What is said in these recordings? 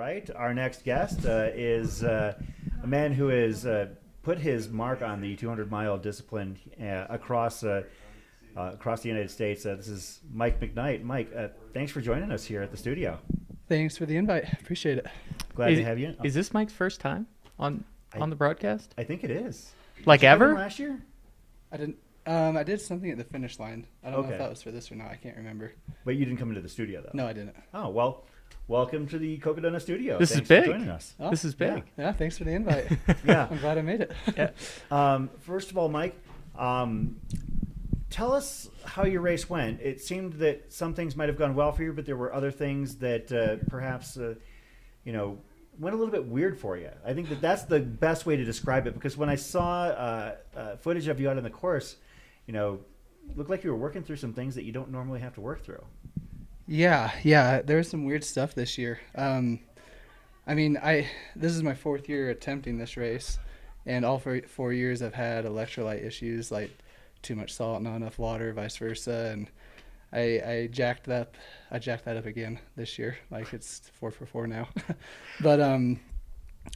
right. Our next guest is a man who has put his mark on the 200-mile discipline across the United States. This is Mike McKnight. Mike, thanks for joining us here at the studio. Thanks for the invite. Appreciate it. Glad to have you. Is this Mike's first time on the broadcast? I think it is. Like Did you ever? come in last year? I didn't. I did something at the finish line. I don't know Okay. if that was for this or not. I can't remember. But you didn't come into the studio, though. No, I didn't. Oh, well, welcome to the Cocodona studio. This is Thanks big. for joining us. Oh, This is big. Yeah, thanks for the invite. Yeah. I'm glad I made it. Yeah. First of all, Mike, tell us how your race went. It seemed that some things might have gone well for you, but there were other things that perhaps, went a little bit weird for you. I think that's the best way to describe it, because when I saw footage of you out on the course, looked like you were working through some things that you don't normally have to work through. Yeah. There was some weird stuff this year. This is my fourth year attempting this race, and all 4 years I've had electrolyte issues, like too much salt, not enough water, vice versa, and I jacked that up again this year. Like, it's 4 for 4 now. But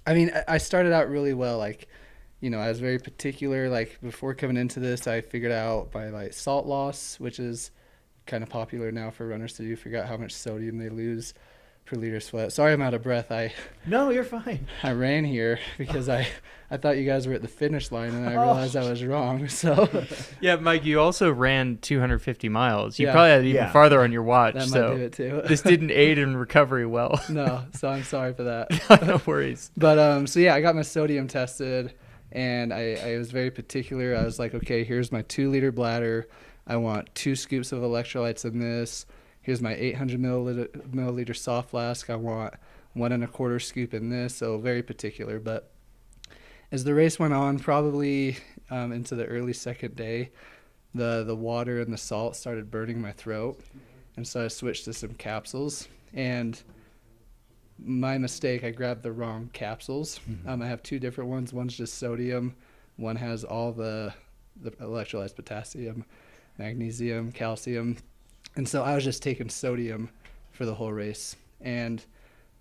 I started out really well. Like, I was very particular. Like, before coming into this, I figured out by salt loss, which is kind of popular now for runners to do, figure out how much sodium they lose per liter sweat. Sorry, I'm out of breath. No, you're fine. I ran here because I thought you guys were at the finish line, and I realized I was wrong. So Yeah, Mike, you also ran 250 miles. You Yeah. probably had even farther on your watch. that so might do it too. this didn't aid in recovery well. No, so I'm sorry for that. No worries. But I got my sodium tested, and I was very particular. I was like, okay, here's my 2-liter bladder. I want 2 scoops of electrolytes in this. Here's my 800 milliliter soft flask. I want 1 1/4 scoop in this. So very particular. But as the race went on, probably into the early second day, the water and the salt started burning my throat, and so I switched to some capsules. And my mistake, I grabbed the wrong capsules. Mm-hmm. I have 2 different ones. One's just sodium. One has all the electrolytes: potassium, magnesium, calcium. And so I was just taking sodium for the whole race. And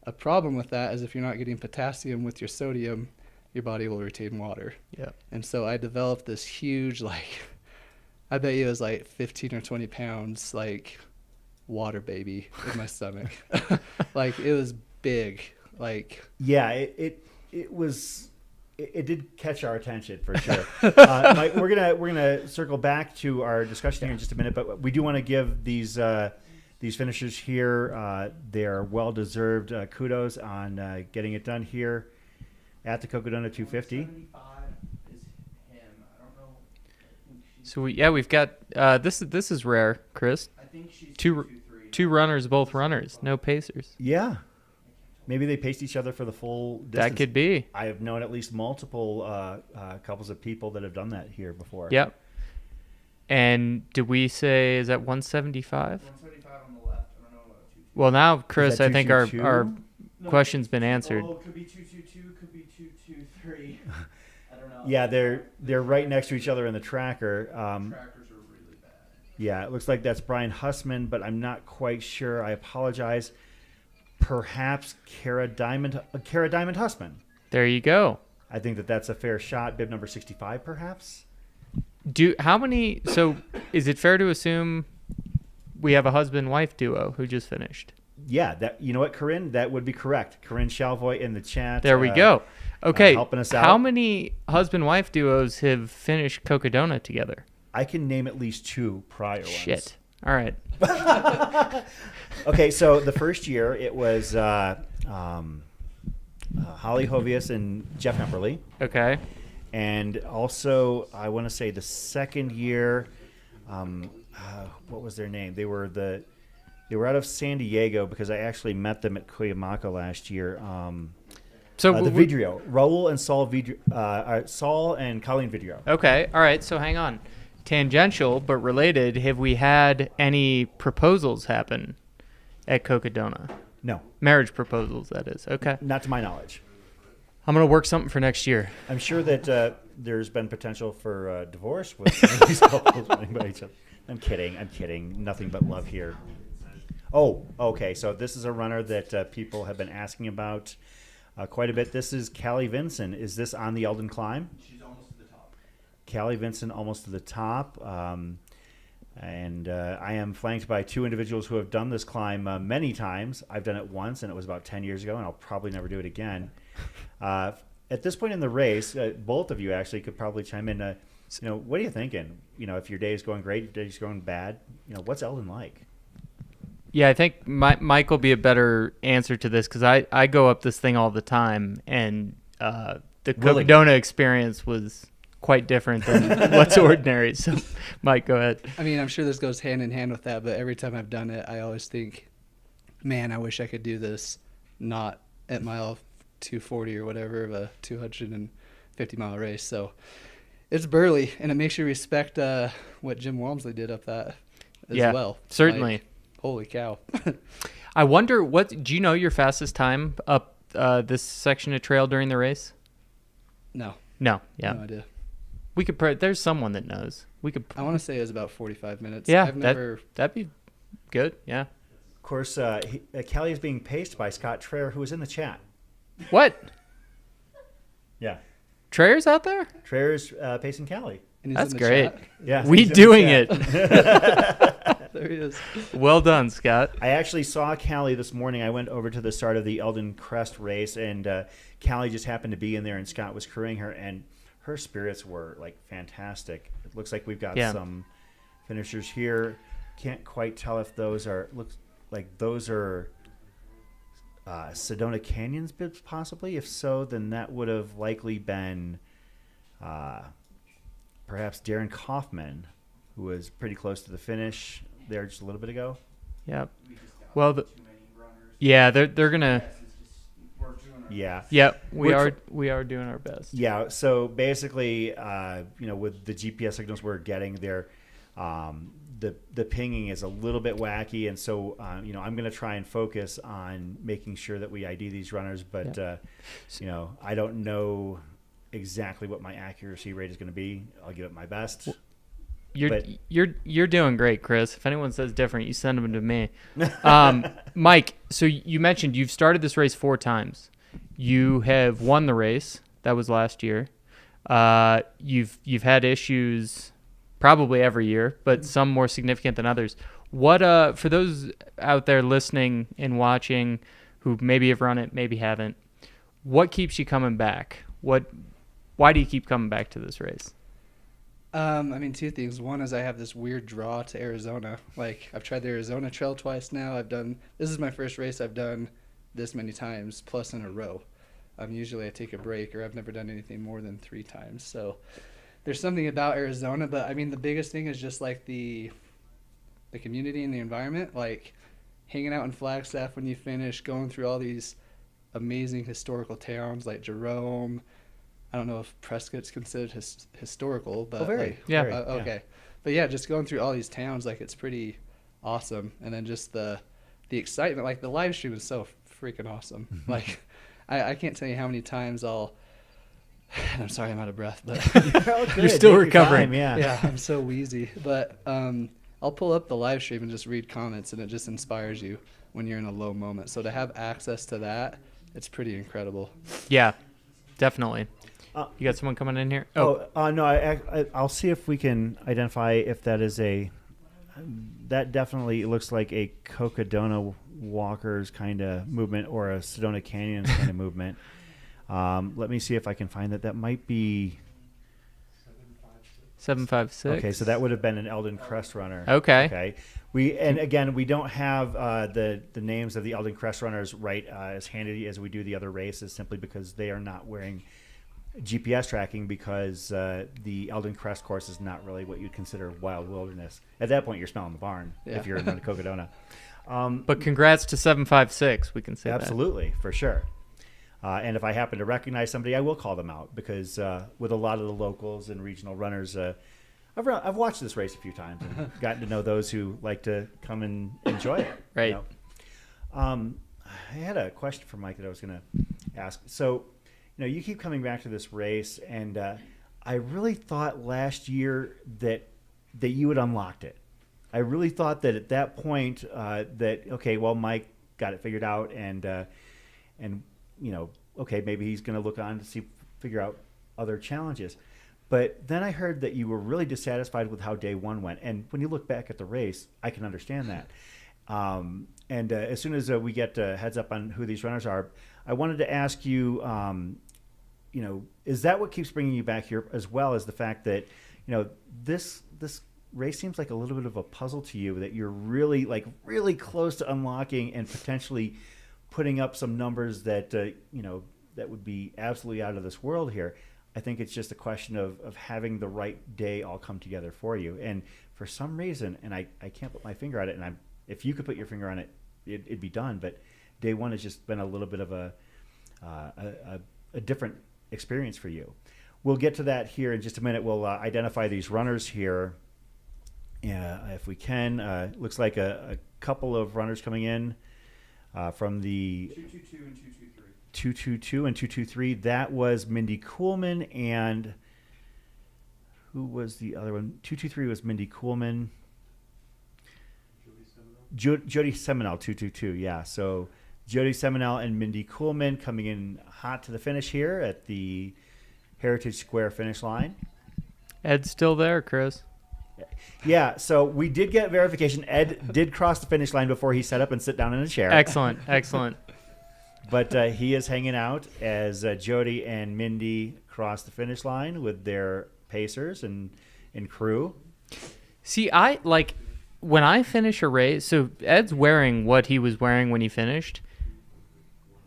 a problem with that is if you're not getting potassium with your sodium, your body will retain water. Yeah. And so I developed this huge, I bet you it was 15 or 20 pounds, water baby in my stomach. It was big. Yeah, it was. It did catch our attention for sure. Mike, we're gonna circle back to our discussion here in just a minute, but we do want to give these finishers here their well-deserved kudos on getting it done here at the Cocodona 250. 75 is him. I don't know. So we've got this is rare, Chris. I think she's Two runners, both runners, no pacers. Yeah. Maybe they paced each other for the full distance. That could be. I have known at least multiple couples of people that have done that here before. Yep. And did we say, is that 175? 175 on the left. I don't know about 222. Well, now, Chris, that I think 222? our question's been answered. Oh, it could be 222, could be 223. I don't know. Yeah, they're right next to each other in the tracker. Trackers are really bad. Yeah, it looks like that's Brian Hussman, but I'm not quite sure. I apologize. Perhaps Kara Diamond Hussman. There you go. I think that's a fair shot. Bib number 65, perhaps. So is it fair to assume we have a husband-wife duo who just finished? Yeah, you know what, Corinne? That would be correct. Corinne Shalvoy in the chat. There we go. Okay. Helping us out. How many husband-wife duos have finished Cocodona together? I can name at least 2 prior ones. Shit. All right. Okay, so the first year it was Holly Hovius and Jeff Hemperly. Okay. And also, I want to say the second year, what was their name? They were out of San Diego because I actually met them at Cuyamaca last year. The Vidrio, Raul and Saul and Colleen Vidrio. Okay. All right. So hang on. Tangential but related. Have we had any proposals happen at Cocodona? No, Marriage proposals, that is. Okay. not to my knowledge. I'm gonna work something for next year. I'm sure that there's been potential for divorce with these couples running by each other. I'm kidding. Nothing but love here. Oh, okay. So this is a runner that people have been asking about quite a bit. This is Callie Vinson. Is this on the Elden climb? She's almost to the top. Callie Vinson almost to the top. And I am flanked by two individuals who have done this climb many times. I've done it once, and it was about 10 years ago, and I'll probably never do it again. At this point in the race, both of you actually could probably chime in. What are you thinking? If your day is going great, your day is going bad, what's Elden like? Yeah, I think Mike will be a better answer to this because I go up this thing all the time, and the Cocodona experience was quite different than what's ordinary. So, Mike, go ahead. I mean, I'm sure this goes hand in hand with that, but every time I've done it, I always think, man, I wish I could do this not at mile 240 or whatever of a 250-mile race. So it's burly, and it makes you respect what Jim Walmsley did up that as well. Certainly. Like, holy cow. I wonder, do you know your fastest time up this section of trail during the race? No. No, yeah. No idea. We could. There's someone that knows. We could. I want to say it was about 45 minutes. Yeah, I've never. That'd be good. Yeah. Of course, Callie is being paced by Scott Traer, who is in the chat. What? Yeah. Trayer's out there? Traer is pacing Callie. And he's That's in the great. chat. Yeah. We he's in the doing chat. it. There he is. Well done, Scott. I actually saw Callie this morning. I went over to the start of the Elden Crest race, and Callie just happened to be in there, and Scott was crewing her, and her spirits were like fantastic. It looks like we've got some finishers here. Can't quite tell if those are Sedona Canyons bibs possibly. If so, then that would have likely been perhaps Darren Kaufman, who was pretty close to the finish there just a little bit ago. Yep. We just got Well, too many runners. yeah, they're gonna. Yes, it's just, we're doing our Yeah. best. Yep, we Which- are doing our best. Yeah, so basically, with the GPS signals we're getting there, the pinging is a little bit wacky, and so I'm going to try and focus on making sure that we ID these runners, but I don't know exactly what my accuracy rate is going to be. I'll give it my best. You're doing great, Chris. If anyone says different, you send them to me. Mike, so you mentioned you've started this race 4 times. You have won the race. That was last year. You've had issues probably every year, but some more significant than others. What for those out there listening and watching who maybe have run it, maybe haven't, what keeps you coming back? Why do you keep coming back to this race? I mean, 2 things. One is I have this weird draw to Arizona. Like, I've tried the Arizona Trail twice now. This is my first race I've done this many times, plus in a row. Usually I take a break, or I've never done anything more than 3 times. So there's something about Arizona, but I mean, the biggest thing is just like the community and the environment, like hanging out in Flagstaff when you finish, going through all these amazing historical towns like Jerome. I don't know if Prescott's considered historical, but very. okay. But yeah, just going through all these towns, like, it's pretty awesome. And then just the excitement, like the live stream is so freaking awesome. Like, I can't tell you how many times I'm sorry, I'm out of breath, but You're still recovering. Yeah. I'm so wheezy. But I'll pull up the live stream and just read comments, and it just inspires you when you're in a low moment. So to have access to that, it's pretty incredible. Yeah, definitely. You got someone coming in here? No, I'll see if we can identify if that is that definitely looks like a Cocodona walkers kind of movement or a Sedona Canyons kind of movement. Let me see if I can find that. That might be 756. Okay, so that would have been an Elden Crest runner. Okay. We don't have the names of the Elden Crest runners right as handy as we do the other races, simply because they are not wearing GPS tracking, because the Elden Crest course is not really what you'd consider wild wilderness. At that point, you're smelling the barn if you're in Cocodona. But congrats to 756. We can say absolutely, for sure. And if I happen to recognize somebody, I will call them out, because with a lot of the locals and regional runners, I've watched this race a few times and gotten to know those who like to come and enjoy it. Right. I had a question for Mike that I was going to ask. So, you keep coming back to this race, and I really thought last year that you had unlocked it. I really thought that at that point that okay, well, Mike got it figured out, and okay, maybe he's going to look on to figure out other challenges. But then I heard that you were really dissatisfied with how day one went, and when you look back at the race, I can understand that. And as soon as we get heads up on who these runners are, I wanted to ask you, is that what keeps bringing you back here, as well as the fact that this race seems like a little bit of a puzzle to you, that you're really close to unlocking and potentially putting up some numbers that that would be absolutely out of this world here. I think it's just a question of having the right day all come together for you. And for some reason, and I can't put my finger on it, and if you could put your finger on it, it'd be done. But day one has just been a little bit of a different experience for you. We'll get to that here in just a minute. We'll identify these runners here, if we can. Looks like a couple of runners coming in from the 222 and 223. 222 and 223. That was Mindy Kuhlman, and who was the other one? 223 was Mindy Kuhlman. Jody Seminole, 222. Yeah, so Jody Seminole and Mindy Kuhlman coming in hot to the finish here at the Heritage Square finish line. Ed's still there, Chris. Yeah, so we did get verification. Ed did cross the finish line before he sat up and sit down in a chair. Excellent, excellent. But he is hanging out as Jody and Mindy cross the finish line with their pacers and crew. See, when I finish a race, so Ed's wearing what he was wearing when he finished.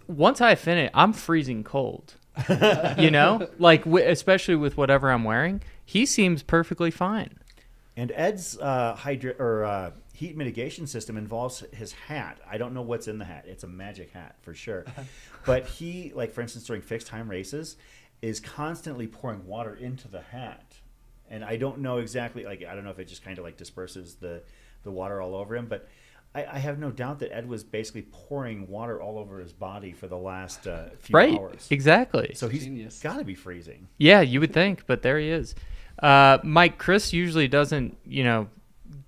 Once I finish, I'm freezing cold. Especially with whatever I'm wearing. He seems perfectly fine. And Ed's heat mitigation system involves his hat. I don't know what's in the hat. It's a magic hat for sure. But he, for instance, during fixed time races, is constantly pouring water into the hat. And I don't know exactly, I don't know if it just kind of disperses the water all over him. But I have no doubt that Ed was basically pouring water all over his body for the last few hours. Right, exactly. So he's got to be freezing. Yeah, you would think, but there he is. Mike, Chris usually doesn't,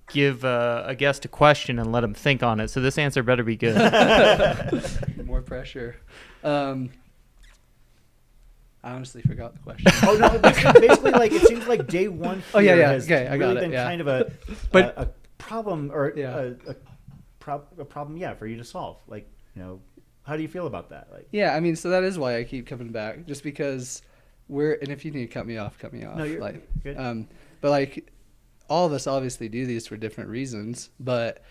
give a guest a question and let him think on it. So this answer better be good. More pressure. I honestly forgot the question. Oh no! Basically, it seems like day one. Oh yeah. Has Okay, I got really it. been kind of a problem or a problem, for you to solve. How do you feel about that? Yeah, so that is why I keep coming back, just because and if you need to cut me off. No, you're good. But all of us obviously do these for different reasons, but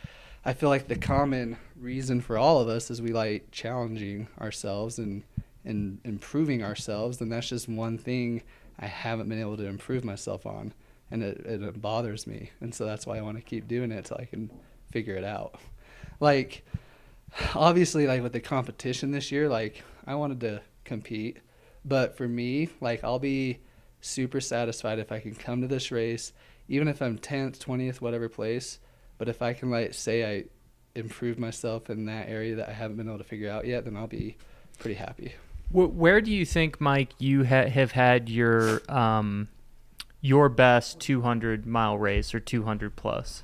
I feel like the common reason for all of us is we like challenging ourselves and improving ourselves, and that's just one thing I haven't been able to improve myself on, and it bothers me, and so that's why I want to keep doing it till I can figure it out. Obviously, with the competition this year, I wanted to compete, but for me, I'll be super satisfied if I can come to this race, even if I'm 10th, 20th, whatever place. But if I can say I improved myself in that area that I haven't been able to figure out yet, then I'll be pretty happy. Where do you think, Mike, you have had your best 200-mile race or 200 plus?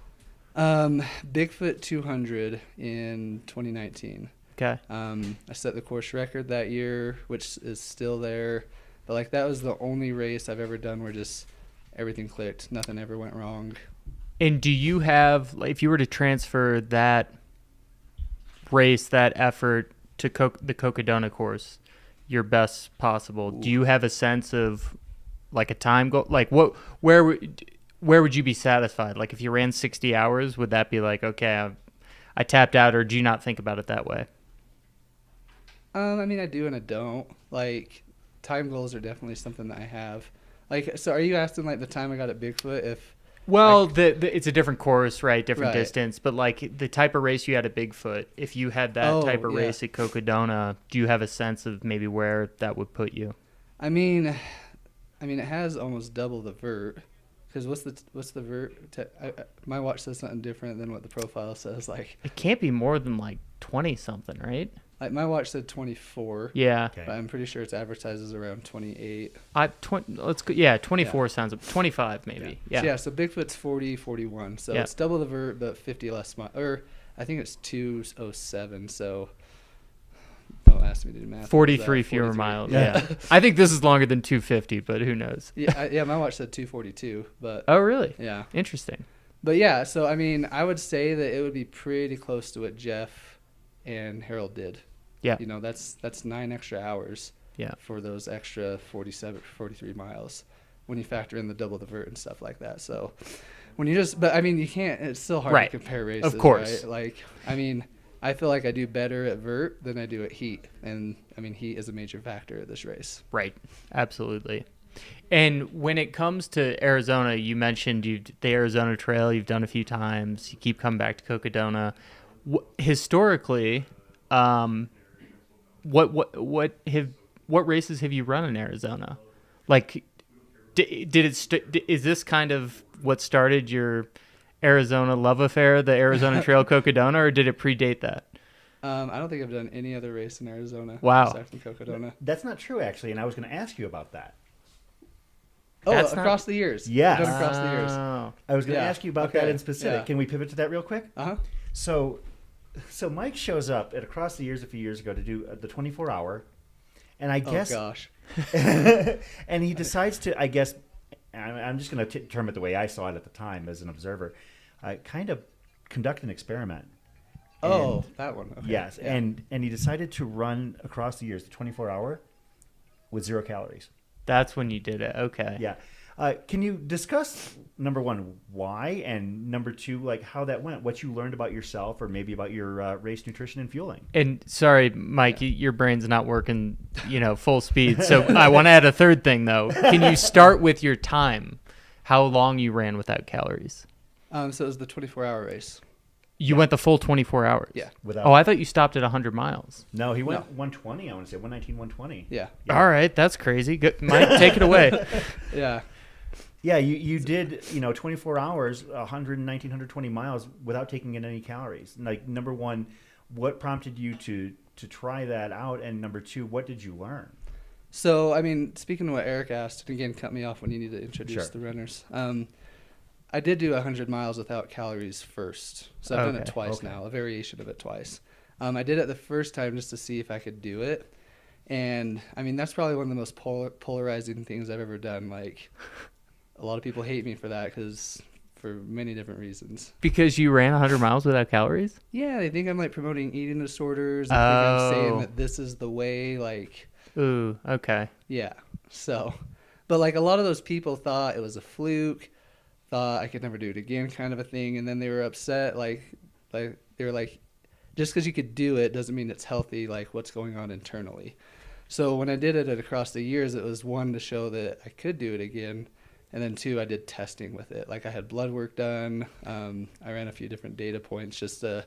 Bigfoot 200 in 2019. Okay. I set the course record that year, which is still there. But that was the only race I've ever done where just everything clicked. Nothing ever went wrong. And do you have, if you were to transfer that race, that effort to the Cocodona course, your best possible, do you have a sense of a time goal? Where would you be satisfied? If you ran 60 hours, would that be okay, I tapped out, or do you not think about it that way? I do and I don't. Time goals are definitely something that I have. So are you asking the time I got at Bigfoot if? Well, it's a different course, right? Different distance, but the type of race you had at Bigfoot, if you had that type of race at Cocodona, do you have a sense of maybe where that would put you? It has almost double the vert. Because what's the vert? My watch says something different than what the profile says. It can't be more than 20 something, right? Like my watch said 24. Yeah. Okay. But I'm pretty sure it's advertised as around 28. Let's go. Yeah, 24 sounds 25 maybe. Yeah. So Bigfoot's 40, 41. So Yeah. it's double the vert, but 50 less miles. Or I think it's 207. So don't ask me to do math. 43 fewer miles. Yeah. I think this is longer than 250, but who knows? Yeah, my watch said 242. But Oh, really? yeah. Interesting. But yeah, so I mean, I would say that it would be pretty close to what Jeff and Harold did. Yeah. You know, that's 9 extra hours. Yeah. For those extra 43 miles, when you factor in the double the vert and stuff like that. So when you just, but I mean, you can't. It's still hard Right. to compare races. Of course. Right? Like, I mean, I feel like I do better at vert than I do at heat, and I mean, heat is a major factor at this race. Right. Absolutely. And when it comes to Arizona, you mentioned the Arizona Trail you've done a few times. You keep coming back to Cocodona. Historically, what races have you run in Arizona? Like, is this kind of what started your Arizona love affair, the Arizona Trail Cocodona, or did it predate that? I don't think I've done any other race in Arizona. Wow. Aside from Cocodona. That's not true, actually, and I was going to ask you about that. Oh, That's across the years. Yes. I've done across the years. Oh. I was going to Yeah, ask you about that okay, in specific. yeah. Can we pivot to that real quick? Uh-huh. So Mike shows up at Across the Years a few years ago to do the 24-hour, and I guess, Oh gosh. and he decides to, I guess, I'm just going to term it the way I saw it at the time as an observer, kind of conduct an experiment. Oh, And- that one. Okay. Yes, Yeah. and he decided to run Across the Years, the 24-hour, with 0 calories. That's when you did it. Okay. Yeah. Can you discuss, number one, why, and number two, like how that went, what you learned about yourself or maybe about your race nutrition and fueling? And sorry, Mike, your brain's not working, full speed. So I want to add a third thing, though. Can you start with your time? How long you ran without calories? So it was the 24-hour race. You went the full 24 hours? Yeah. Without, Oh, I thought you stopped at 100 miles. no, he went No. 120, I want to say, 119, 120. Yeah. Yeah. All right, that's crazy. Good. Mike, take it away. Yeah. Yeah, you did, 24 hours, 119, 120 miles without taking in any calories. Like, number one, what prompted you to try that out? And number two, what did you learn? So, I mean, speaking of what Eric asked, and again, cut me off when you need to introduce Sure. the runners. I did do 100 miles without calories first. So I've done it Okay, twice okay. now, a variation of it twice. I did it the first time just to see if I could do it. And, I mean, that's probably one of the most polarizing things I've ever done. Like, a lot of people hate me for that for many different reasons. Because you ran 100 miles without calories? Yeah, they think I'm, like, promoting eating disorders. They think I'm saying Oh. that this is the way, like... Ooh, okay. Yeah. So, but like a lot of those people thought it was a fluke, thought I could never do it again, kind of a thing, and then they were upset. Like they were like, just because you could do it doesn't mean it's healthy. Like what's going on internally. So when I did it at Across the Years, it was one to show that I could do it again, and then two, I did testing with it. Like I had blood work done. I ran a few different data points just to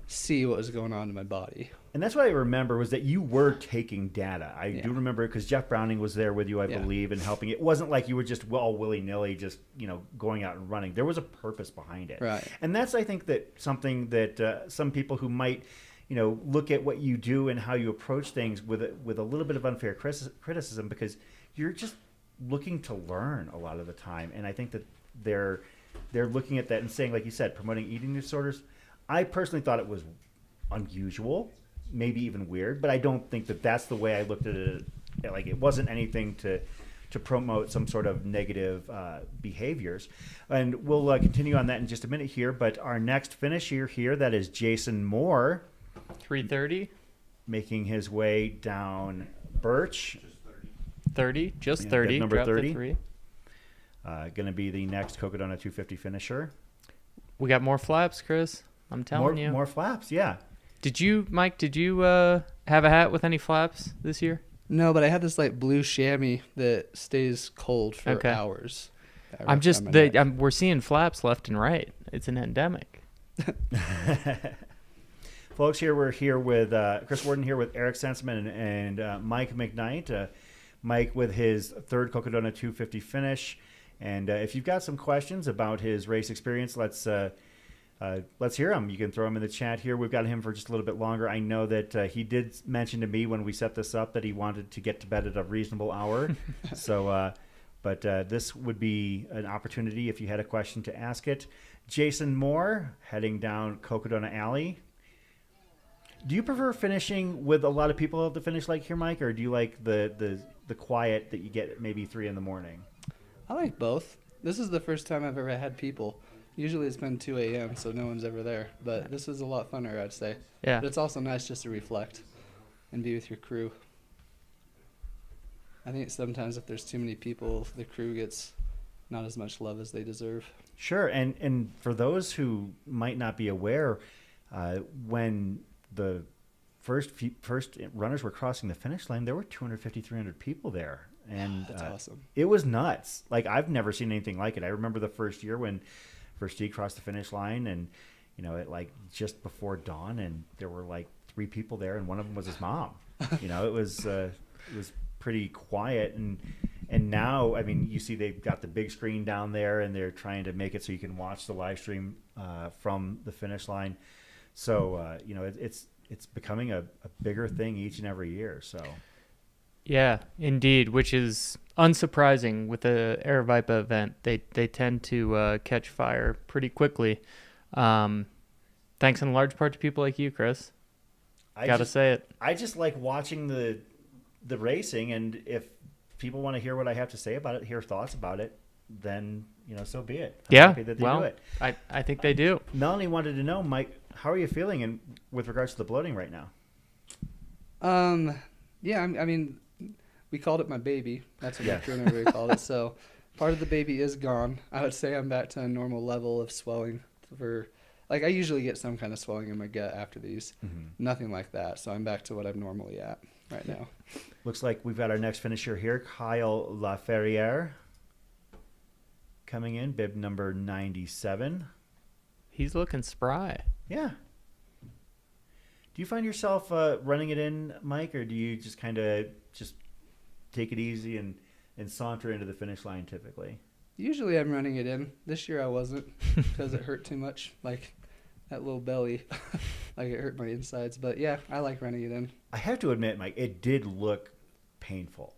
see what was going on in my body. And that's what I remember was that you were taking data. I Yeah. do remember because Jeff Browning was there with you, I Yeah. believe, and helping. It wasn't like you were just all willy-nilly just, going out and running. There was a purpose behind it. Right. And that's, I think, that something that some people who might, look at what you do and how you approach things with a little bit of unfair criticism because you're just looking to learn a lot of the time. And I think that they're looking at that and saying, like you said, promoting eating disorders. I personally thought it was unusual, maybe even weird, but I don't think that that's the way I looked at it. Like it wasn't anything to promote some sort of negative behaviors. And we'll continue on that in just a minute here. But our next finisher here, that is Jason Moore, 330? making his way down Birch. 30? Just Yeah, 30. number Drop the 30. 3. Going to be the next Cocodona 250 finisher. We got more flaps, Chris. I'm telling you. More flaps, yeah. Mike, did you have a hat with any flaps this year? No, but I had this like blue chamois that stays cold for Okay. hours. I I'm wrapped just, around my neck. we're seeing flaps left and right. It's an endemic. Folks, we're here with Chris Warden here with Eric Senseman and Mike McKnight. Mike with his third Cocodona 250 finish. And if you've got some questions about his race experience, let's let's hear him. You can throw him in the chat here. We've got him for just a little bit longer. I know that he did mention to me when we set this up that he wanted to get to bed at a reasonable hour. So, but this would be an opportunity if you had a question to ask it. Jason Moore, heading down Cocodona Alley. Do you prefer finishing with a lot of people at the finish like here, Mike, or do you like the quiet that you get at maybe 3 a.m? I like both. This is the first time I've ever had people. Usually it's been 2 a.m., so no one's ever there. But this is a lot funner, I'd say. Yeah. But it's also nice just to reflect and be with your crew. I think sometimes if there's too many people, the crew gets not as much love as they deserve. Sure, and for those who might not be aware, when the first runners were crossing the finish line, there were 250, 300 people there. And That's awesome. It was nuts. Like, I've never seen anything like it. I remember the first year when First D crossed the finish line, and it like just before dawn, and there were like 3 people there, and one of them was his mom. It was pretty quiet, and now, I mean, you see they've got the big screen down there, and they're trying to make it so you can watch the live stream from the finish line. So it's becoming a bigger thing each and every year. So. Yeah, indeed, which is unsurprising with the Aravaipa event. They tend to catch fire pretty quickly. Thanks in large part to people like you, Chris. Gotta say it. I just like watching the racing, and if people want to hear what I have to say about it, hear thoughts about it, then so be it. I'm happy that they do it. I think they do. Melanie wanted to know, Mike, how are you feeling with regards to the bloating right now? Yeah, I mean, we called it my baby. That's what everybody called it. So part of the baby is gone. I would say I'm back to a normal level of swelling. I usually get some kind of swelling in my gut after these. Mm-hmm. Nothing like that. So I'm back to what I'm normally at right now. Looks like we've got our next finisher here, Kyle Laferriere, coming in, bib number 97. He's looking spry. Yeah. Do you find yourself running it in, Mike, or do you just kind of just take it easy and saunter into the finish line typically? Usually I'm running it in. This year I wasn't because it hurt too much, like that little belly, like it hurt my insides. But yeah, I like running it in. I have to admit, Mike, it did look painful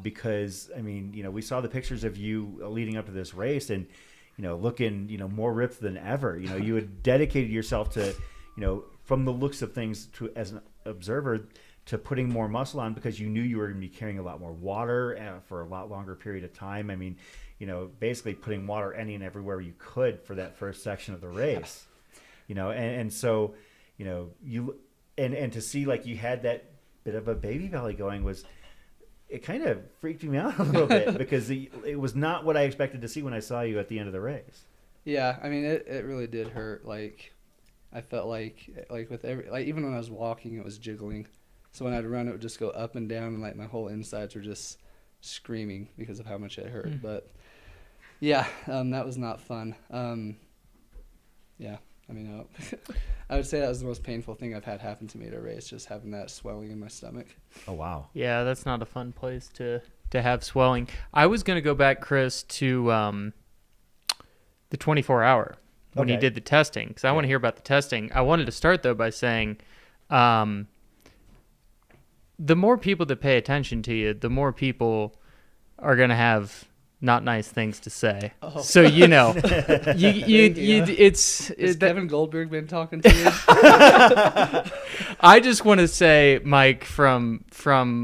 because, I mean, we saw the pictures of you leading up to this race and, looking, more ripped than ever. You had dedicated yourself to, from the looks of things as an observer, to putting more muscle on because you knew you were going to be carrying a lot more water for a lot longer period of time. I mean, basically putting water any and everywhere you could for that first section of the race, and so, and to see like you had that bit of a baby belly going it kind of freaked me out a little bit because it was not what I expected to see when I saw you at the end of the race. Yeah. I mean, it really did hurt. Like I felt like with even when I was walking, it was jiggling. So when I'd run, it would just go up and down, and like my whole insides were just screaming because of how much it hurt. But yeah, that was not fun. Yeah, I mean, I would say that was the most painful thing I've had happen to me at a race, just having that swelling in my stomach. Oh wow. Yeah, that's not a fun place to have swelling. I was gonna go back, Chris, to the 24-hour when you did the testing because I want to hear about the testing. I wanted to start though by saying. The more people that pay attention to you, the more people are going to have not nice things to say. Oh. So, Has Kevin Goldberg been talking to you? I just want to say, Mike, from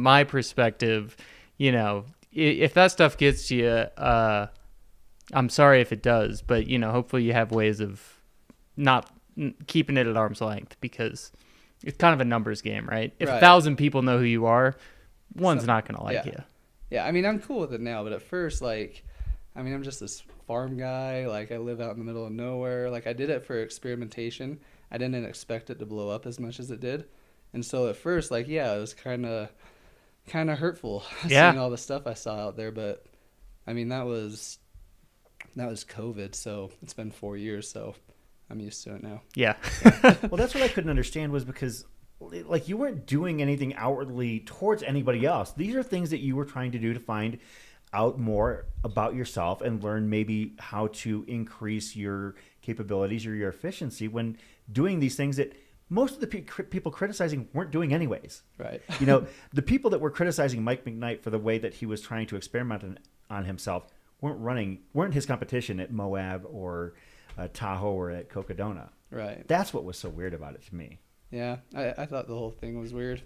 my perspective, if that stuff gets to you, I'm sorry if it does, but, hopefully you have ways of not keeping it at arm's length because it's kind of a numbers game, right? If 1,000 people know who you are, one's not going to like you. Yeah, I mean, I'm cool with it now, but at first, I'm just this farm guy. Like, I live out in the middle of nowhere. Like, I did it for experimentation. I didn't expect it to blow up as much as it did. And so at first, it was kind of hurtful seeing all the stuff I saw out there. But, I mean, that was COVID, so it's been 4 years, so I'm used to it now. Yeah. Well, that's what I couldn't understand was because, you weren't doing anything outwardly towards anybody else. These are things that you were trying to do to find out more about yourself and learn maybe how to increase your capabilities or your efficiency when doing these things that most of the people criticizing weren't doing anyways. Right. You know, the people that were criticizing Mike McKnight for the way that he was trying to experiment on himself weren't his competition at Moab or Tahoe or at Cocodona. Right. That's what was so weird about it to me. Yeah, I thought the whole thing was weird.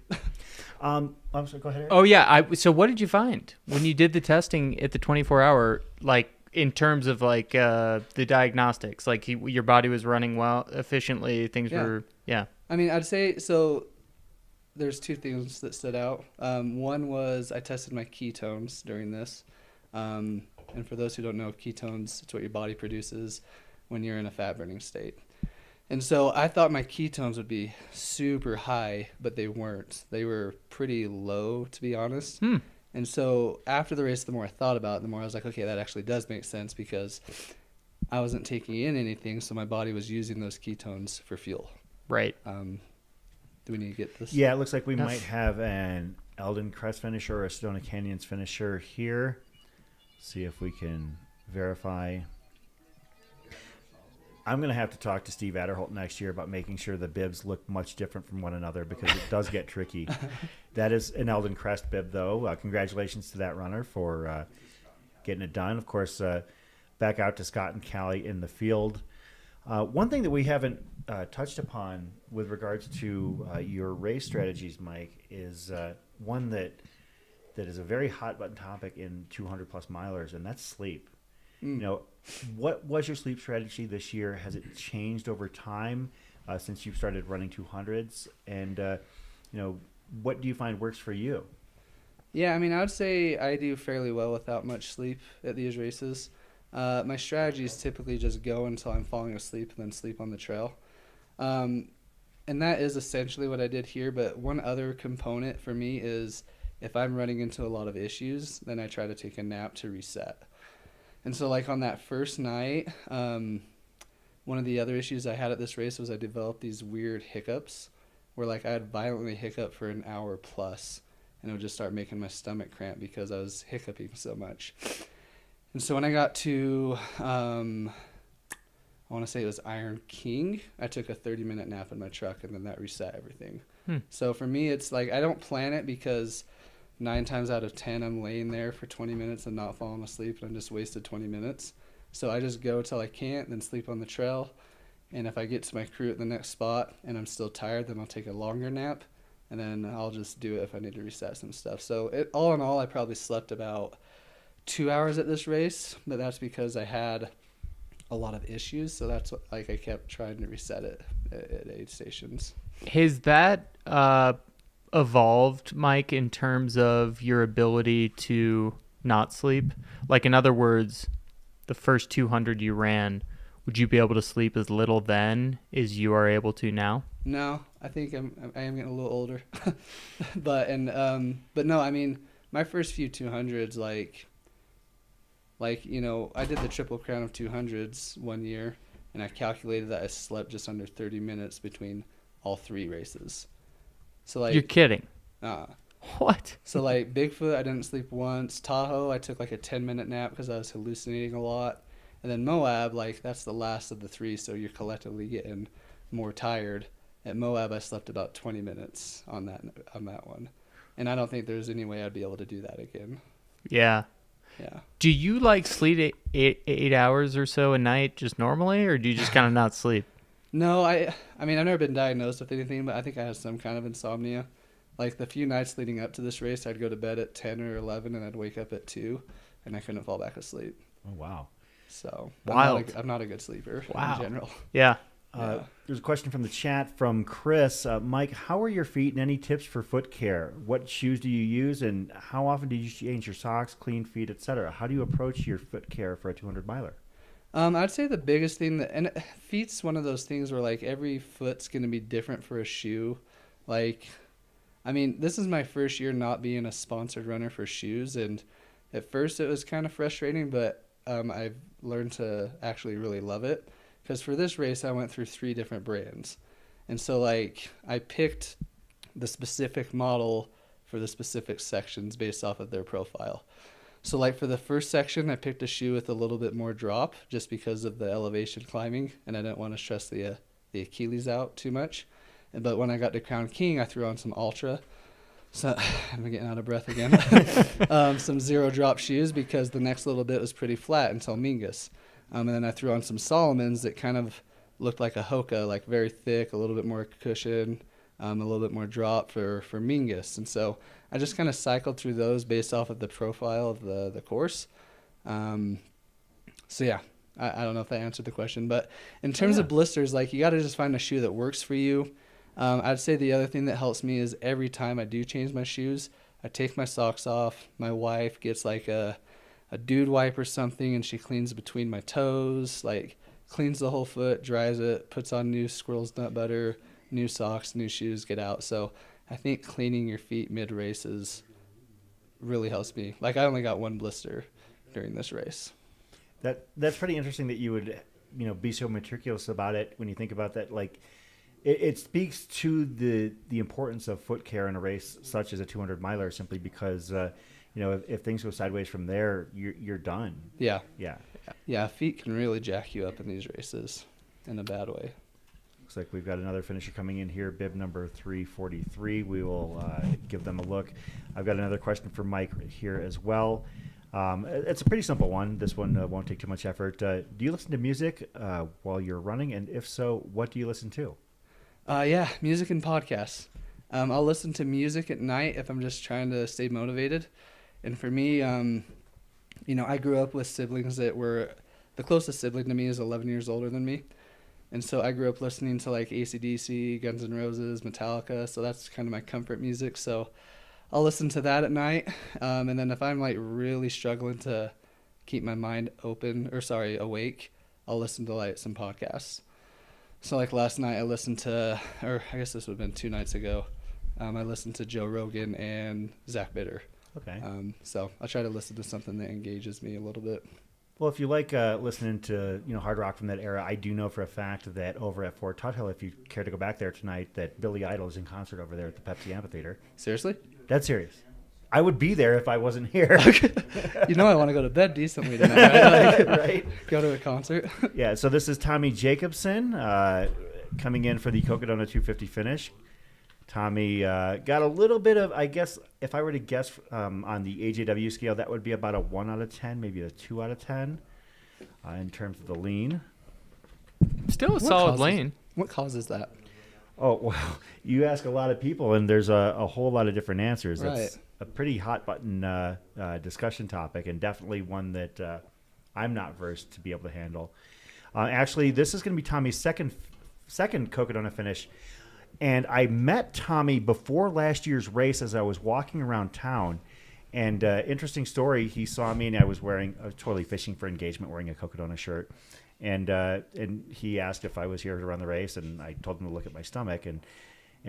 I'm sorry, go ahead, Eric. Oh yeah. So what did you find when you did the testing at the 24-hour? Like in terms of like the diagnostics, like your body was running well, efficiently. Things were I mean, I'd say so. There's two things that stood out. One was I tested my ketones during this, and for those who don't know, ketones, it's what your body produces when you're in a fat burning state. And so I thought my ketones would be super high, but they weren't. They were pretty low, to be honest. And so after the race, the more I thought about it, the more I was like, okay, that actually does make sense because I wasn't taking in anything, so my body was using those ketones for fuel. right. Do we need to get this? Yeah, it looks like we might have an Elden Crest finisher or a Sedona Canyons finisher here. See if we can verify. I'm going to have to talk to Steve Adderholt next year about making sure the bibs look much different from one another because it does get tricky. That is an Elden Crest bib, though. Congratulations to that runner for getting it done. Of course, back out to Scott and Callie in the field. One thing that we haven't touched upon with regards to your race strategies, Mike, is one that is a very hot button topic in 200-plus milers, and that's sleep. You know, what was your sleep strategy this year? Has it changed over time since you've started running 200s? And, you know, what do you find works for you? Yeah, I mean, I would say I do fairly well without much sleep at these races. My strategy is typically just go until I'm falling asleep and then sleep on the trail. And that is essentially what I did here. But one other component for me is if I'm running into a lot of issues, then I try to take a nap to reset. And so like on that first night, one of the other issues I had at this race was I developed these weird hiccups where like I'd violently hiccup for an hour plus and it would just start making my stomach cramp because I was hiccuping so much. And so when I got to, I want to say it was Iron King, I took a 30-minute nap in my truck and then that reset everything. So for me, it's like I don't plan it because 9 times out of 10, I'm laying there for 20 minutes and not falling asleep, and I'm just wasted 20 minutes. So I just go till I can't, then sleep on the trail. And if I get to my crew at the next spot and I'm still tired, then I'll take a longer nap, and then I'll just do it if I need to reset some stuff. So all in all, I probably slept about 2 hours at this race, but that's because I had a lot of issues. So that's what, like, I kept trying to reset it at aid stations. Has that evolved, Mike, in terms of your ability to not sleep? Like, in other words, the first 200 you ran, would you be able to sleep as little then as you are able to now? No, I think I am getting a little older, but no, I mean, my first few 200s, like, you know, I did the Triple Crown of 200s one year, and I calculated that I slept just under 30 minutes between all 3 races. So like, You're kidding. What? So like Bigfoot, I didn't sleep once. Tahoe, I took like a 10-minute nap because I was hallucinating a lot. And then Moab, like that's the last of the 3, so you're collectively getting more tired. At Moab, I slept about 20 minutes on that one, and I don't think there's any way I'd be able to do that again. Yeah. Yeah. Do you like sleep 8 hours or so a night just normally, or do you just kind of not sleep? No, I mean, I've never been diagnosed with anything, but I think I have some kind of insomnia. Like the few nights leading up to this race, I'd go to bed at 10 or 11 and I'd wake up at 2 and I couldn't fall back asleep. Oh, wow. So Wild. I'm not a good sleeper Wow. in general. Yeah. There's a question from the chat from Chris. Mike, how are your feet and any tips for foot care? What shoes do you use and how often do you change your socks, clean feet, etc.? How do you approach your foot care for a 200 miler? I'd say the biggest thing and feet's one of those things where like every foot's going to be different for a shoe. Like, I mean, this is my first year not being a sponsored runner for shoes. And at first it was kind of frustrating, but I've learned to actually really love it. Because for this race, I went through 3 different brands. And so like I picked the specific model for the specific sections based off of their profile. So like for the first section, I picked a shoe with a little bit more drop just because of the elevation climbing, and I didn't want to stress the Achilles out too much. But when I got to Crown King, I threw on some Ultra. So I'm getting out of breath again. Some zero drop shoes because the next little bit was pretty flat until Mingus. And then I threw on some Solomons that kind of looked like a Hoka, like very thick, a little bit more cushion, a little bit more drop for Mingus. And so I just kind of cycled through those based off of the profile of the course. So yeah, I don't know if that answered the question, but in terms of blisters, like you got to just find a shoe that works for you. I'd say the other thing that helps me is every time I do change my shoes, I take my socks off. My wife gets like a dude wipe or something, and she cleans between my toes, like cleans the whole foot, dries it, puts on new squirrel's nut butter, new socks, new shoes, get out. So I think cleaning your feet mid-races really helps me. Like I only got one blister during this race. That's pretty interesting that you would, be so meticulous about it when you think about that. Like, it speaks to the importance of foot care in a race such as a 200 miler, simply because, if things go sideways from there, you're done. Yeah. Yeah. Yeah, feet can really jack you up in these races in a bad way. Looks like we've got another finisher coming in here, bib number 343. We will give them a look. I've got another question for Mike here as well. It's a pretty simple one. This one won't take too much effort. Do you listen to music while you're running? And if so, what do you listen to? Yeah, music and podcasts. I'll listen to music at night if I'm just trying to stay motivated. And for me, I grew up with siblings that were, the closest sibling to me is 11 years older than me. And so I grew up listening to like AC/DC, Guns N' Roses, Metallica. So that's kind of my comfort music. So I'll listen to that at night. And then if I'm like really struggling to keep my mind awake, I'll listen to like some podcasts. So like last night I listened to, or I guess this would have been 2 nights ago, I listened to Joe Rogan and Zach Bitter. Okay. So I try to listen to something that engages me a little bit. Well, if you like listening to hard rock from that era, I do know for a fact that over at Fort Tuthill, if you care to go back there tonight, that Billy Idol is in concert over there at the Pepsi Amphitheater. Seriously? Dead serious. I would be there if I wasn't here. I want to go to bed decently tonight, right? Right. Go to a concert. Yeah, so this is Tommy Jacobson coming in for the Cocodona 250 finish. Tommy got a little bit of, I guess, if I were to guess on the AJW scale, that would be about a 1 out of 10, maybe a 2 out of 10 in terms of the lean. Still a solid lane. What causes that? Oh, well, you ask a lot of people, and there's a whole lot of different answers. Right. It's a pretty hot-button discussion topic, and definitely one that I'm not versed to be able to handle. Actually, this is going to be Tommy's second Cocodona finish. And I met Tommy before last year's race as I was walking around town. And interesting story, he saw me and I was totally fishing for engagement, wearing a Cocodona shirt. And he asked if I was here to run the race, and I told him to look at my stomach. And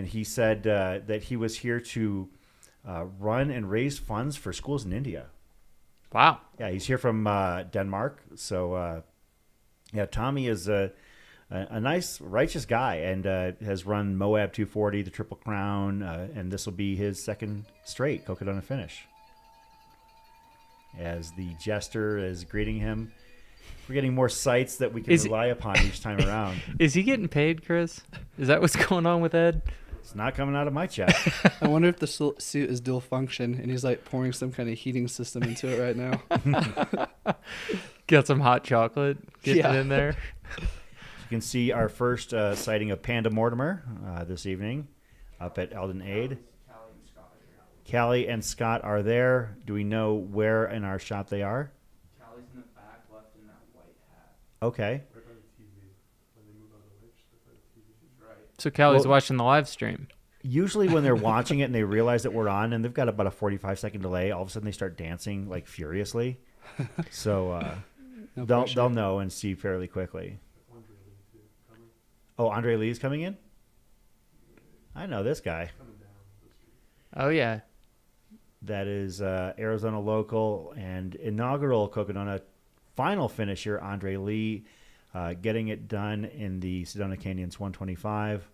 he said that he was here to run and raise funds for schools in India. Wow. Yeah, he's here from Denmark. So, Tommy is a nice, righteous guy, and has run Moab 240, the Triple Crown, and this will be his second straight Cocodona finish. As the jester is greeting him, we're getting more sights that we can rely upon each time around. Is he getting paid, Chris? Is that what's going on with Ed? It's not coming out of my check. I wonder if the suit is dual function and he's like pouring some kind of heating system into it right now. Got some hot chocolate. Get it in there. You can see our first sighting of Panda Mortimer this evening up at Elden Aid. Callie and Scott are there. Do we know where in our shot they are? Callie's in the back left in that white hat. Okay. So Callie's watching the live stream. Usually when they're watching it and they realize that we're on and they've got about a 45-second delay, all of a sudden they start dancing like furiously. So they'll know and see fairly quickly. Oh, Andre Lee's coming in? I know this guy. Oh, yeah. That is Arizona local and inaugural Cocodona final finisher, Andre Lee, getting it done in the Sedona Canyons 125.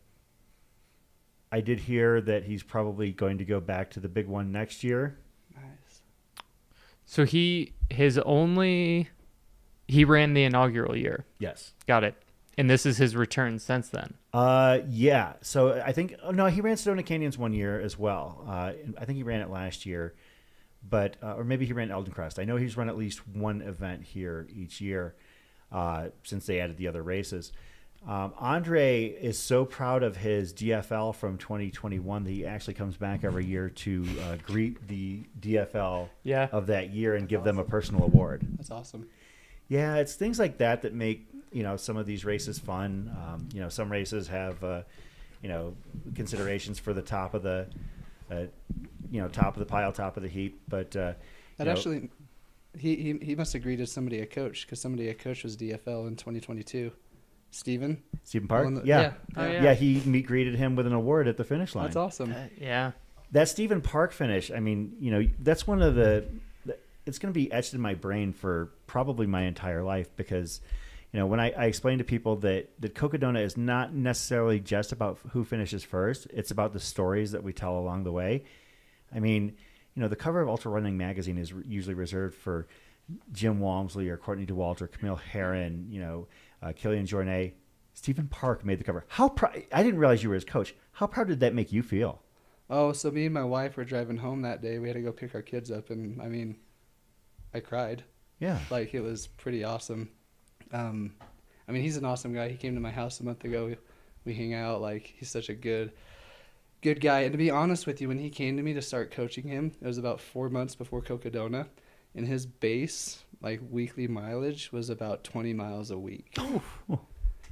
I did hear that he's probably going to go back to the big one next year. Nice. So he ran the inaugural year. Yes. Got it. And this is his return since then. Yeah. So I think no, he ran Sedona Canyons one year as well. I think he ran it last year, but or maybe he ran Elden Crest. I know he's run at least one event here each year since they added the other races. Andre is so proud of his DFL from 2021 that he actually comes back every year to greet the DFL of that year and give them a personal award. That's awesome. Yeah, it's things like that that make some of these races fun. Some races have considerations for the top of the top of the pile, top of the heap. But actually, he must have greeted somebody a coach because somebody a coach was DFL in 2022. Stephen Park. Yeah, he greeted him with an award at the finish line. That's awesome. That Stephen Park finish. I mean, that's one of the. It's going to be etched in my brain for probably my entire life because, when I explain to people that Cocodona is not necessarily just about who finishes first, it's about the stories that we tell along the way. I mean, the cover of Ultra Running Magazine is usually reserved for Jim Walmsley or Courtney DeWalt or Camille Herron, Killian Jornet. Stephen Park made the cover. How proud! I didn't realize you were his coach. How proud did that make you feel? Oh, so me and my wife were driving home that day. We had to go pick our kids up, and I cried. Yeah. It was pretty awesome. He's an awesome guy. He came to my house a month ago. We hang out. He's such a good guy. And to be honest with you, when he came to me to start coaching him, it was about 4 months before Cocodona, and his base, weekly mileage was about 20 miles a week. Oh.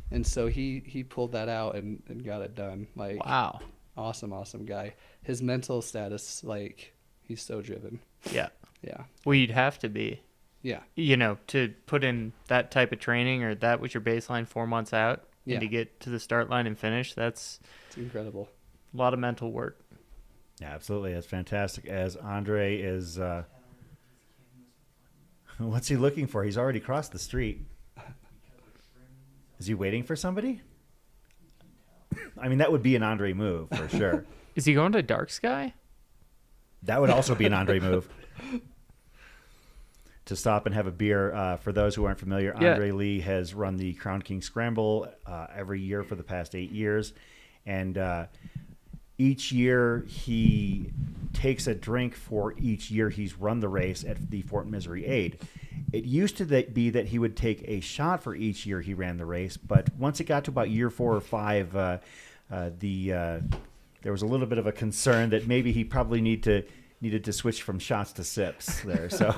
And so he pulled that out and got it done. Wow. Awesome guy. His mental status, he's so driven. Yeah. Yeah. Well, you'd have to be. Yeah. To put in that type of training or that was your baseline 4 months out and to get to the start line and finish, it's incredible. A lot of mental work. Yeah, absolutely. That's fantastic. As Andre is, what's he looking for? He's already crossed the street. Is he waiting for somebody? I mean, that would be an Andre move for sure. Is he going to Dark Sky? That would also be an Andre move. To stop and have a beer. For those who aren't familiar, Andre Lee has run the Crown King Scramble every year for the past 8 years. And each year he takes a drink for each year he's run the race at the Fort Misery Aid. It used to be that he would take a shot for each year he ran the race, but once it got to about year 4 or 5, there was a little bit of a concern that maybe he probably needed to switch from shots to sips there. So,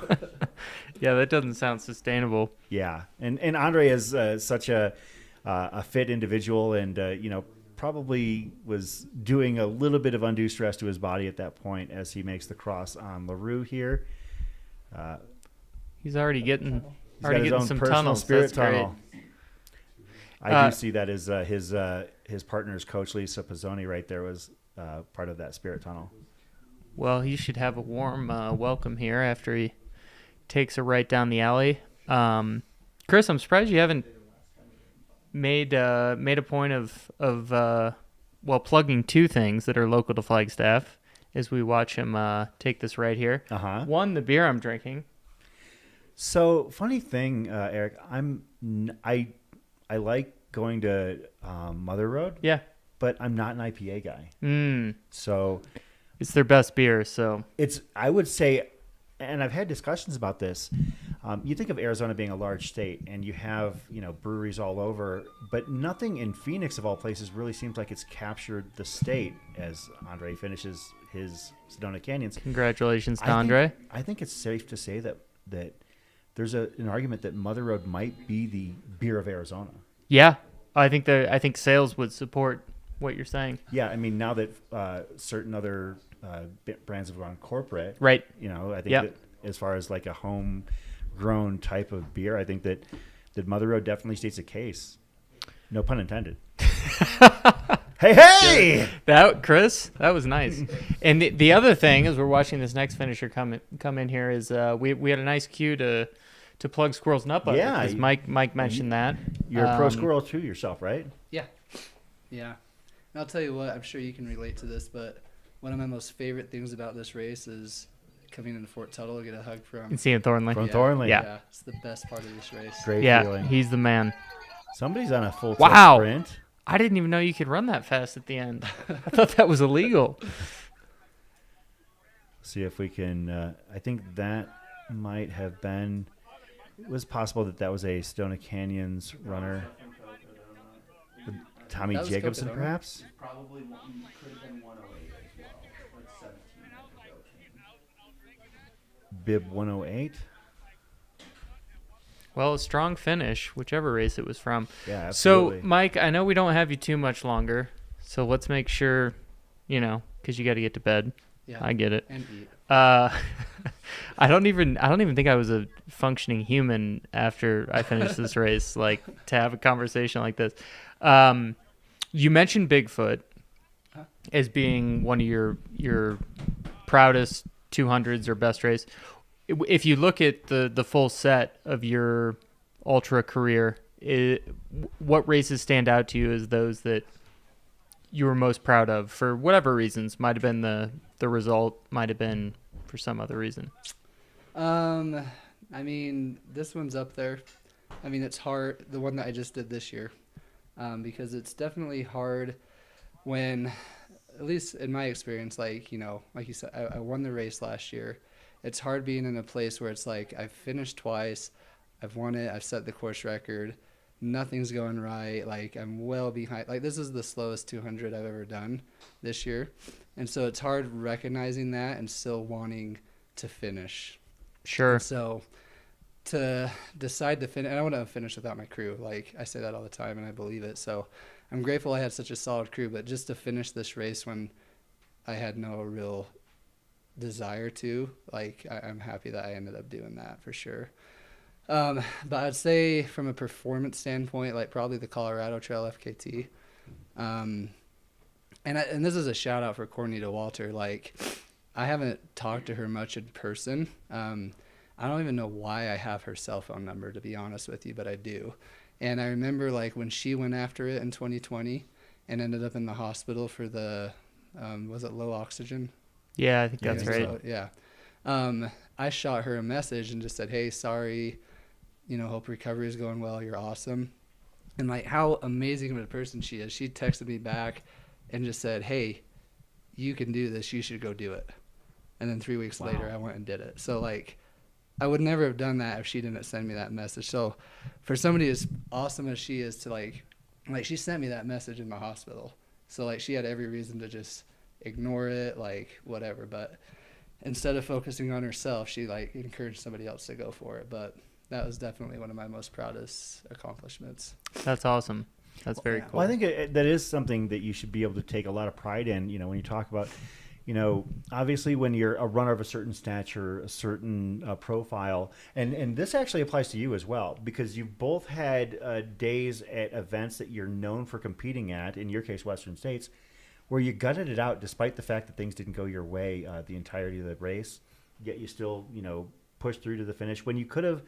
yeah, that doesn't sound sustainable. Yeah, and Andre is such a fit individual, and probably was doing a little bit of undue stress to his body at that point as he makes the cross on LaRue here. He's already getting some personal tunnels. Spirit That's tunnel. great. I do see that as his partner's coach Lisa Pizzoni right there was part of that Spirit tunnel. Well, he should have a warm welcome here after he takes a right down the alley. Chris, I'm surprised you haven't made a point of plugging two things that are local to Flagstaff as we watch him take this right here. Uh-huh. One, the beer I'm drinking. So funny thing, Eric, I like going to Mother Road. Yeah, but I'm not an IPA guy. So it's their best beer. So I would say, and I've had discussions about this. You think of Arizona being a large state, and you have breweries all over, but nothing in Phoenix of all places really seems like it's captured the state as Andre finishes his Sedona Canyons. Congratulations to Andre. I think it's safe to say that there's an argument that Mother Road might be the beer of Arizona. Yeah, I think sales would support what you're saying. Yeah, I mean now that certain other brands have gone corporate, right? I think that as far as like a homegrown type of beer, I think that Mother Road definitely states a case. No pun intended. Hey! Chris, that was nice. And the other thing as we're watching this next finisher come in here is we had a nice cue to plug Squirrels Nut Butter. Yeah, because Mike mentioned that. You're a pro squirrel too yourself, right? Yeah. And I'll tell you what, I'm sure you can relate to this, but one of my most favorite things about this race is coming into Fort Tuttle to get a hug from. And seeing Thornley. From Thornley. Yeah. It's the best part of this race. Great Yeah, feeling. he's the man. Somebody's on a full Wow. sprint. I didn't even know you could run that fast at the end. I thought that was illegal. See if we can. I think that might have been. It was possible that was a Stoney Canyons runner. Tommy That was Jacobson, Cocodona. perhaps? Probably could have been 108 as well. Like 17 minutes ago. Bib 108. Well, a strong finish, whichever race it was from. Yeah, So, absolutely. Mike, I know we don't have you too much longer, so let's make sure, because you got to get to bed. Yeah. I get it. And eat. I don't even think I was a functioning human after I finished this race. Like to have a conversation like this. You mentioned Bigfoot as being one of your proudest 200s or best race. If you look at the full set of your ultra career, what races stand out to you as those that you were most proud of for whatever reasons? Might have been the result, might have been for some other reason. I mean, this one's up there. I mean, it's hard, the one that I just did this year, because it's definitely hard when, at least in my experience, like you said, I won the race last year. It's hard being in a place where it's like I've finished twice, I've won it, I've set the course record, nothing's going right, like I'm well behind. Like this is the slowest 200 I've ever done this year. And so it's hard recognizing that and still wanting to finish. Sure. So to decide to finish, and I want to finish without my crew. Like I say that all the time and I believe it. So I'm grateful I had such a solid crew, but just to finish this race when I had no real desire to, like I'm happy that I ended up doing that for sure. But I'd say from a performance standpoint, like probably the Colorado Trail FKT. And this is a shout out for Courtney DeWalter. Like I haven't talked to her much in person. I don't even know why I have her cell phone number, to be honest with you, but I do. And I remember like when she went after it in 2020 and ended up in the hospital for the, was it low oxygen? Yeah, I think that's Yeah, right. So, yeah. I shot her a message and just said, hey, sorry, hope recovery is going well. You're awesome. And like how amazing of a person she is. She texted me back and just said, hey, you can do this. You should go do it. And then 3 weeks later, I went and did it. So like, I would never have done that if she didn't send me that message. So for somebody as awesome as she is to like she sent me that message in my hospital. So like she had every reason to just ignore it, like whatever. But instead of focusing on herself, she like encouraged somebody else to go for it. But that was definitely one of my most proudest accomplishments. That's awesome. That's very cool. Well, I think that is something that you should be able to take a lot of pride in. When you talk about, obviously when you're a runner of a certain stature, a certain profile, and this actually applies to you as well, because you've both had days at events that you're known for competing at, in your case, Western States, where you gutted it out despite the fact that things didn't go your way the entirety of the race, yet you still, pushed through to the finish when you could have,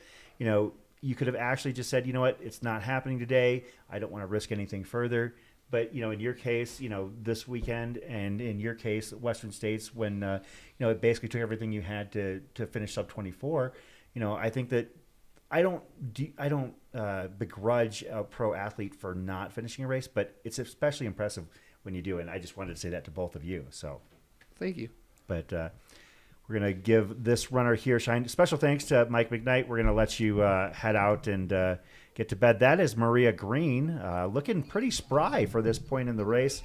you could have actually just said, you know what, it's not happening today. I don't want to risk anything further. But, in your case, this weekend, and in your case, Western States, when, it basically took everything you had to finish sub 24, I think that I don't begrudge a pro athlete for not finishing a race, but it's especially impressive when you do. And I just wanted to say that to both of you. So Thank you. But we're going to give this runner here shine. Special thanks to Mike McKnight. We're going to let you head out and get to bed. That is Maria Green, looking pretty spry for this point in the race.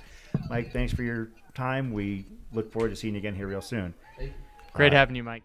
Mike, thanks for your time. We look forward to seeing you again here real soon. Great having you, Mike.